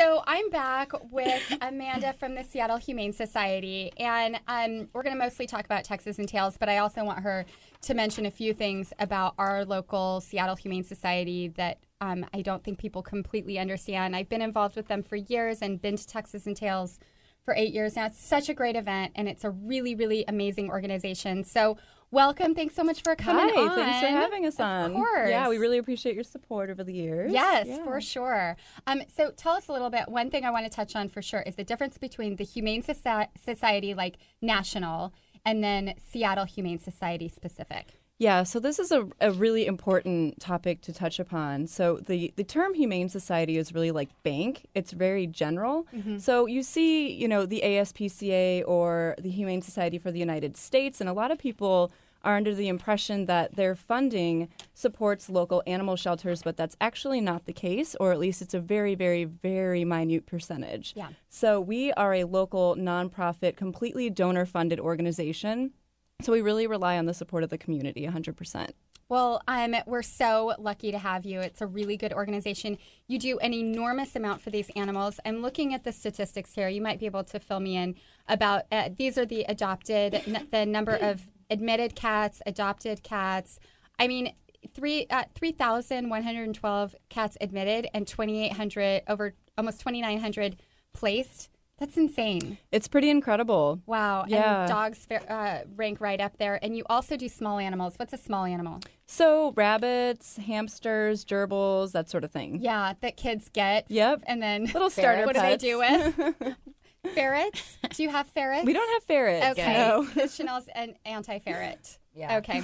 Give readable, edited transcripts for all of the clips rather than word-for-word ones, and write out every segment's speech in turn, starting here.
So I'm back with Amanda from the Seattle Humane Society, and we're going to mostly talk about Tuxes and Tails, but I also want her to mention a few things about our local Seattle Humane Society that I don't think people completely understand. I've been involved with them for years and been to Tuxes and Tails for 8 years now. It's such a great event, and it's a really, really amazing organization. So welcome. Thanks so much for coming on. Hi, thanks for having us on. Of course. Yeah, we really appreciate your support over the years. Yes, for sure. So tell us a little bit. One thing I want to touch on for sure is the difference between the Humane Society, like national, and then Seattle Humane Society specific. Yeah, so this is a really important topic to touch upon. So the term Humane Society is really like bank. It's very general. Mm-hmm. So you see, the ASPCA or the Humane Society for the United States, and a lot of people are under the impression that their funding supports local animal shelters, but that's actually not the case, or at least it's a very, very, very minute percentage. Yeah. So we are a local nonprofit, completely donor-funded organization. So we really rely on the support of the community 100%. Well, we're so lucky to have you. It's a really good organization. You do an enormous amount for these animals. I'm looking at the statistics here. You might be able to fill me in about these are the the number of admitted cats, adopted cats. I mean, 3,112 cats admitted and 2,800, over almost 2,900 placed. That's insane. It's pretty incredible. Wow. Yeah. And dogs rank right up there. And you also do small animals. What's a small animal? So rabbits, hamsters, gerbils, that sort of thing. Yeah, that kids get. Yep. And then little starter what pets. do they do with? Ferrets? Do you have ferrets? We don't have ferrets. Okay. No. Chanel's an anti-ferret. Yeah. Okay.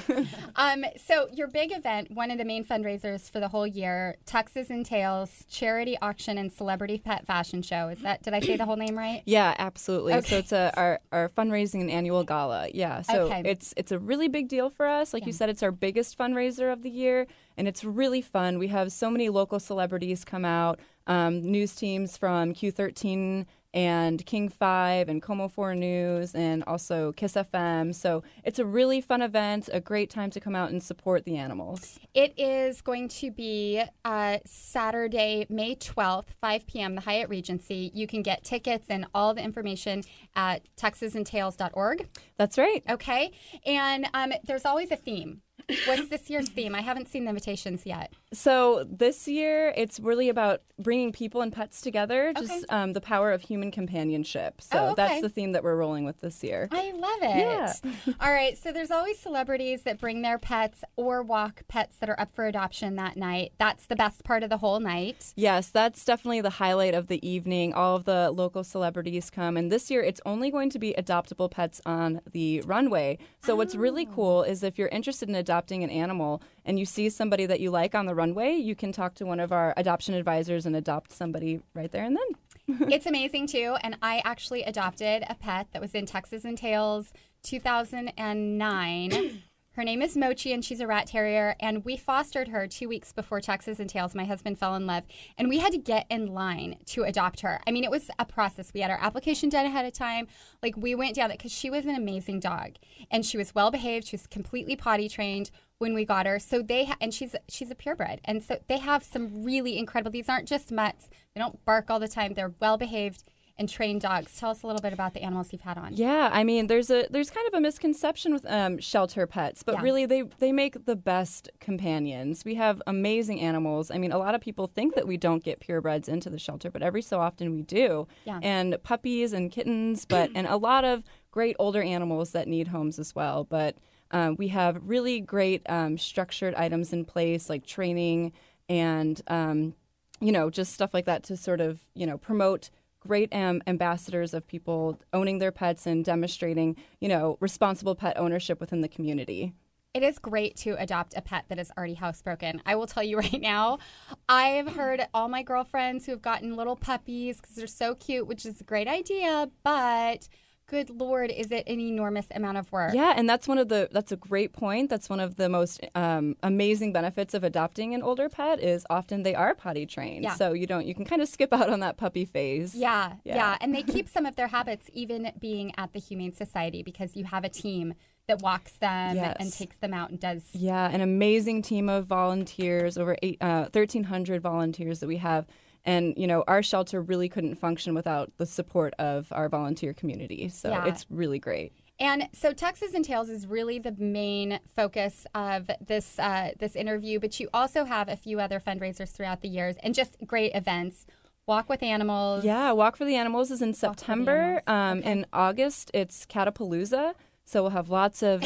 So your big event, one of the main fundraisers for the whole year, Tuxes and Tails charity auction and celebrity pet fashion show. Did I say the whole name right? Yeah, absolutely. Okay. So it's our fundraising and annual gala. Yeah. So Okay. it's a really big deal for us. Like you said, it's our biggest fundraiser of the year, and it's really fun. We have so many local celebrities come out, news teams from Q13 and King 5 and Como 4 News and also Kiss FM. So it's a really fun event, a great time to come out and support the animals. It is going to be Saturday, May 12th, 5 p.m., the Hyatt Regency. You can get tickets and all the information at tuxesandtails.org. That's right. Okay. And there's always a theme. What's this year's theme? I haven't seen the invitations yet. So this year, it's really about bringing people and pets together, just the power of human companionship. So that's the theme that we're rolling with this year. I love it. Yeah. All right. So there's always celebrities that bring their pets or walk pets that are up for adoption that night. That's the best part of the whole night. Yes, that's definitely the highlight of the evening. All of the local celebrities come. And this year, it's only going to be adoptable pets on the runway. So what's really cool is if you're interested in adopting an animal and you see somebody that you like on the runway, you can talk to one of our adoption advisors and adopt somebody right there and then. It's amazing too, and I actually adopted a pet that was in Tuxes and Tails 2009. Her name is Mochi, and she's a rat terrier, and we fostered her 2 weeks before Tuxes and Tails. My husband fell in love, and we had to get in line to adopt her. I mean, it was a process. We had our application done ahead of time. Like, we went down that because she was an amazing dog, and she was well-behaved. She was completely potty trained when we got her. So and she's a purebred, and so they have some really incredible. These aren't just mutts. They don't bark all the time. They're well-behaved and trained dogs. Tell us a little bit about the animals you've had on. Yeah, I mean, there's kind of a misconception with shelter pets, but really they make the best companions. We have amazing animals. I mean, a lot of people think that we don't get purebreds into the shelter, but every so often we do. Yeah. And puppies and kittens, and a lot of great older animals that need homes as well. But we have really great structured items in place, like training and just stuff like that to sort of promote great ambassadors of people owning their pets and demonstrating, responsible pet ownership within the community. It is great to adopt a pet that is already housebroken. I will tell you right now, I've heard all my girlfriends who have gotten little puppies because they're so cute, which is a great idea, but good Lord, is it an enormous amount of work? Yeah, and that's a great point. That's one of the most amazing benefits of adopting an older pet is often they are potty trained. Yeah. So you can kind of skip out on that puppy phase. Yeah. And they keep some of their habits even being at the Humane Society because you have a team that walks them and takes them out and does. Yeah, an amazing team of volunteers, over 1,300 volunteers that we have. And, our shelter really couldn't function without the support of our volunteer community. So it's really great. And so Tuxes and Tails is really the main focus of this interview, but you also have a few other fundraisers throughout the years and just great events. Walk with Animals. Yeah, Walk for the Animals is in September. In August, it's Catapalooza. So we'll have lots of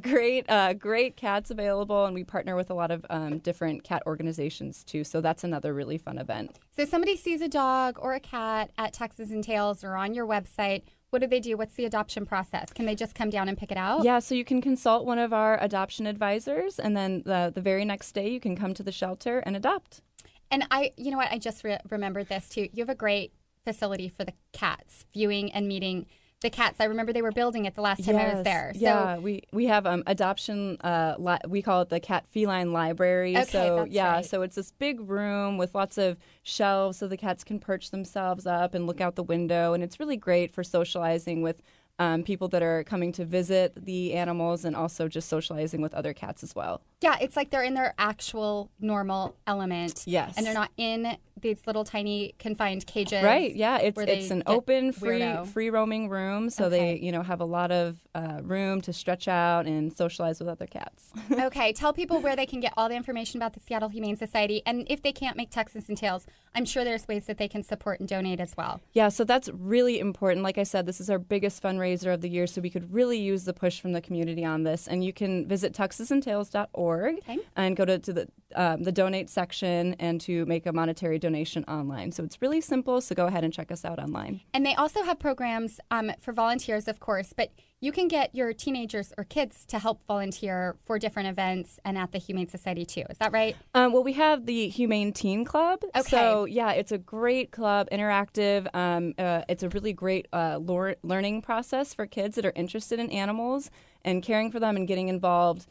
great cats available, and we partner with a lot of different cat organizations too. So that's another really fun event. So if somebody sees a dog or a cat at Tuxes and Tails or on your website, what do they do? What's the adoption process? Can they just come down and pick it out? Yeah, so you can consult one of our adoption advisors, and then the very next day you can come to the shelter and adopt. And you know what? I just remembered this too. You have a great facility for the cats, viewing and meeting the cats. I remember they were building it the last time I was there. So, yeah, we have adoption. We call it the Cat Feline Library. Okay, so that's right. So it's this big room with lots of shelves so the cats can perch themselves up and look out the window, and it's really great for socializing with people that are coming to visit the animals and also just socializing with other cats as well. Yeah, it's like they're in their actual normal element. Yes. And they're not in these little tiny confined cages. Right, yeah. It's an open, free roaming room, so they have a lot of room to stretch out and socialize with other cats. Okay, tell people where they can get all the information about the Seattle Humane Society, and if they can't make Tuxes and Tails, I'm sure there's ways that they can support and donate as well. Yeah, so that's really important. Like I said, this is our biggest fundraiser of the year, so we could really use the push from the community on this. And you can visit tuxesandtails.org and go to the donate section and to make a monetary donation online. So it's really simple, so go ahead and check us out online. And they also have programs for volunteers, of course, but you can get your teenagers or kids to help volunteer for different events and at the Humane Society too. Is that right? Well, we have the Humane Teen Club. Okay. So, yeah, it's a great club, interactive. It's a really great learning process for kids that are interested in animals and caring for them and getting involved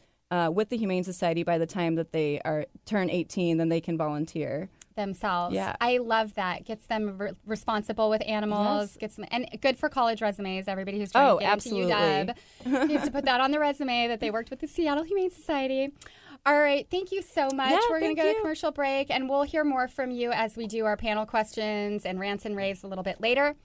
with the Humane Society. By the time that they turn 18, then they can volunteer themselves. Yeah. I love that. Gets them responsible with animals. Yes. Gets them, and good for college resumes. Everybody who's trying to get absolutely. into UW needs to put that on the resume that they worked with the Seattle Humane Society. All right. Thank you so much. Yeah, We're going to go to you. commercial break, and we'll hear more from you as we do our panel questions and rants and raves a little bit later.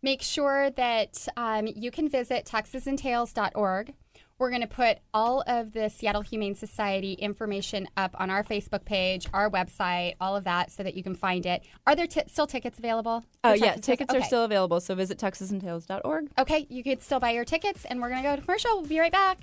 Make sure that you can visit tuxesandtails.org. We're going to put all of the Seattle Humane Society information up on our Facebook page, our website, all of that, so that you can find it. Are there still tickets available? Oh, yeah, tickets are still available, so visit tuxesandtails.org. Okay, you could still buy your tickets, and we're going to go to commercial. We'll be right back.